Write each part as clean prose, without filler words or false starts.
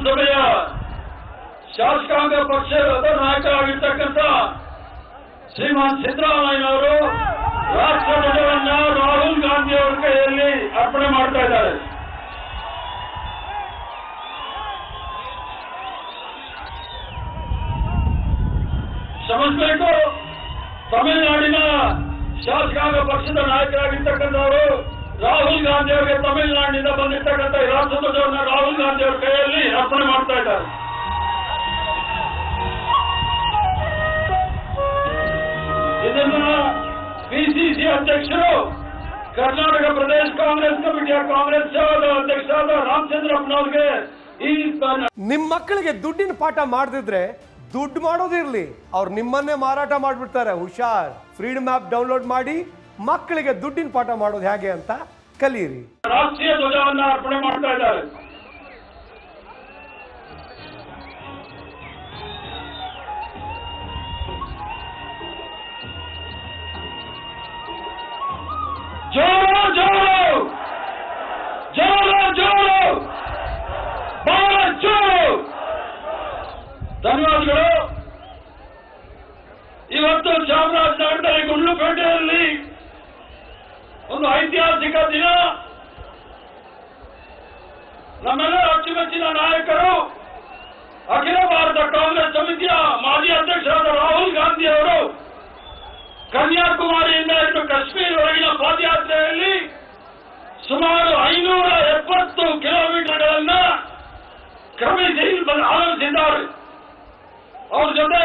ವಿಧಾನಸಭೆಯ ಶಾಸಕಾಂಗ ಪಕ್ಷದ ನಾಯಕರಾಗಿರ್ತಕ್ಕಂಥ ಶ್ರೀಮಾನ್ ಸಿದ್ದರಾಮಯ್ಯನವರು ರಾಷ್ಟ್ರಧ್ವಜವನ್ನ ರಾಹುಲ್ ಗಾಂಧಿ ಅವರ ಕೈಯಲ್ಲಿ ಅರ್ಪಣೆ ಮಾಡ್ತಾ ಇದ್ದಾರೆ. ಕ್ಷಮಿಸಬೇಕು, ತಮಿಳುನಾಡಿನ ಶಾಸಕಾಂಗ ಪಕ್ಷದ ನಾಯಕರಾಗಿರ್ತಕ್ಕಂಥವರು ರಾಹುಲ್ ಗಾಂಧಿ ಅವರಿಗೆ ತಮಿಳುನಾಡಿನಿಂದ ಬಂದಿರ್ತಕ್ಕಂಥ ರಾಷ್ಟ್ರಧ್ವಜವನ್ನ ರಾಹುಲ್ ಗಾಂಧಿ ಅವರ ಕೈಯಲ್ಲಿ ಅರ್ಪಣೆ ಮಾಡ್ತಾ ಇದ್ದಾರೆ. ಇದನ್ನ ಪಿಸಿಸಿ ಅಧ್ಯಕ್ಷರು ಕರ್ನಾಟಕ ಪ್ರದೇಶ ಕಾಂಗ್ರೆಸ್ ಕಮಿಟಿಯ ಕಾಂಗ್ರೆಸ್ ಅಧ್ಯಕ್ಷರಾದ ರಾಮಚಂದ್ರಪ್ಪನವ್ರಿಗೆ ನಿಮ್ಮ ಮಕ್ಕಳಿಗೆ ದುಡ್ಡಿನ ಪಾಠ ಮಾಡದಿದ್ರೆ ದುಡ್ಡು ಮಾಡೋದಿರ್ಲಿ, ಅವ್ರು ನಿಮ್ಮನ್ನೇ ಮಾರಾಟ ಮಾಡಿಬಿಡ್ತಾರೆ. ಹುಷಾರ್. ಫ್ರೀಡಮ್ ಆಪ್ ಡೌನ್ಲೋಡ್ ಮಾಡಿ ಮಕ್ಕಳಿಗೆ ದುಡ್ಡಿನ ಪಾಠ ಮಾಡೋದು ಹೇಗೆ ಅಂತ ಕಲಿಯಿರಿ. ರಾಷ್ಟ್ರೀಯ ಧ್ವಜವನ್ನ ಅರ್ಪಣೆ ಮಾಡ್ತಾ ಇದ್ದಾರೆ. ಜೋರು ಜೋರು ಜೋರು ಜೋರು ಬಹಳ ಜೋರು. ಧನ್ಯವಾದಗಳು. ಇವತ್ತು ಚಾಮರಾಜನಗರದಲ್ಲಿ ಗುಂಡ್ಲುಪೇಟೆಯಲ್ಲಿ ಒಂದು ಐತಿಹಾಸಿಕ ದಿನ. ನಮ್ಮೆಲ್ಲರ ಅಚ್ಚುಮೆಚ್ಚಿನ ನಾಯಕರು ಅಖಿಲ ಭಾರತ ಕಾಂಗ್ರೆಸ್ ಸಮಿತಿಯ ಮಾಜಿ ಅಧ್ಯಕ್ಷರಾದ ರಾಹುಲ್ ಗಾಂಧಿ ಅವರು ಕನ್ಯಾಕುಮಾರಿಯಿಂದ ಹಿಡಿದು ಕಾಶ್ಮೀರವರೆಗಿನ ಪಾದಯಾತ್ರೆಯಲ್ಲಿ ಸುಮಾರು 570 ಕಿಲೋಮೀಟರ್ಗಳನ್ನ ಕ್ರಮಿಸಿ ಆಗಮಿಸಿದ್ದಾರೆ. ಅವ್ರ ಜೊತೆ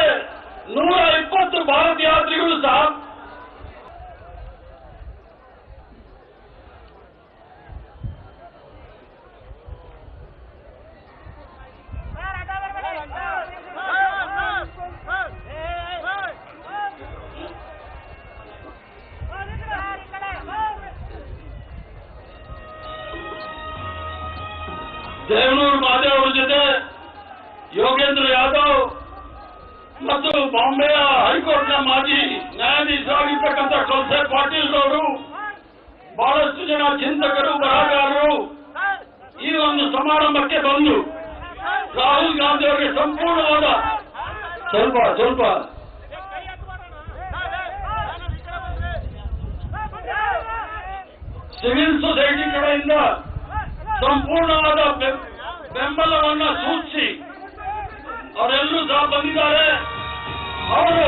120 ಭಾರತೀಯ ಯಾತ್ರಿಗಳು ಸಹ. ದೇವನೂರು ಮಹಾದೇವ್ ಅವರ ಜೊತೆ ಯೋಗೇಂದ್ರ ಯಾದವ್ ಮತ್ತು ಬಾಂಬೆಯ ಹೈಕೋರ್ಟ್ನ ಮಾಜಿ ನ್ಯಾಯಾಧೀಶರಾಗಿರ್ತಕ್ಕಂಥ ಕಲ್ಸೆ ಪಾಟೀಲ್ ಅವರು, ಬಹಳಷ್ಟು ಜನ ಚಿಂತಕರು, ಬರಹಗಾರರು ಈ ಒಂದು ಸಮಾರಂಭಕ್ಕೆ ಬಂದು ರಾಹುಲ್ ಗಾಂಧಿ ಅವರಿಗೆ ಸಂಪೂರ್ಣವಾದ ಸ್ವಲ್ಪ ಸಿವಿಲ್ ಸೊಸೈಟಿ ಕಡೆಯಿಂದ ಸಂಪೂರ್ಣವಾದ ಬೆಂಬಲವನ್ನ ಸೂಚಿಸಿ ಅವರೆಲ್ಲರೂ ಸಹ ಬಂದಿದ್ದಾರೆ. ಅವರು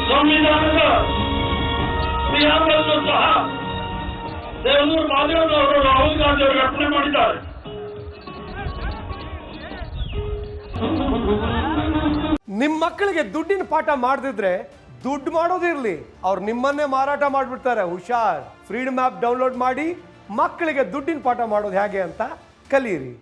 ಸಂವಿಧಾನದ ಪ್ರಿಯಾಂಬಲನ್ನು ಸಹ ದೇವನೂರು ಮಹಾದೇವನವರು ರಾಹುಲ್ ಗಾಂಧಿ ಅವರಿಗೆ ಅರ್ಪಣೆ ಮಾಡಿದ್ದಾರೆ. ನಿಮ್ಮ ಮಕ್ಕಳಿಗೆ ದುಡ್ಡಿನ ಪಾಠ ಮಾಡದಿದ್ರೆ ದುಡ್ಡು ಮಾಡೋದಿರ್ಲಿ, ಅವ್ರು ನಿಮ್ಮನ್ನೇ ಮಾರಾಟ ಮಾಡಿಬಿಡ್ತಾರೆ. ಹುಷಾರ್. ಫ್ರೀಡಮ್ ಆಪ್ ಡೌನ್ಲೋಡ್ ಮಾಡಿ ಮಕ್ಕಳಿಗೆ ದುಡ್ಡಿನ ಪಾಠ ಮಾಡೋದು ಹೇಗೆ ಅಂತ ಕಲಿಯಿರಿ.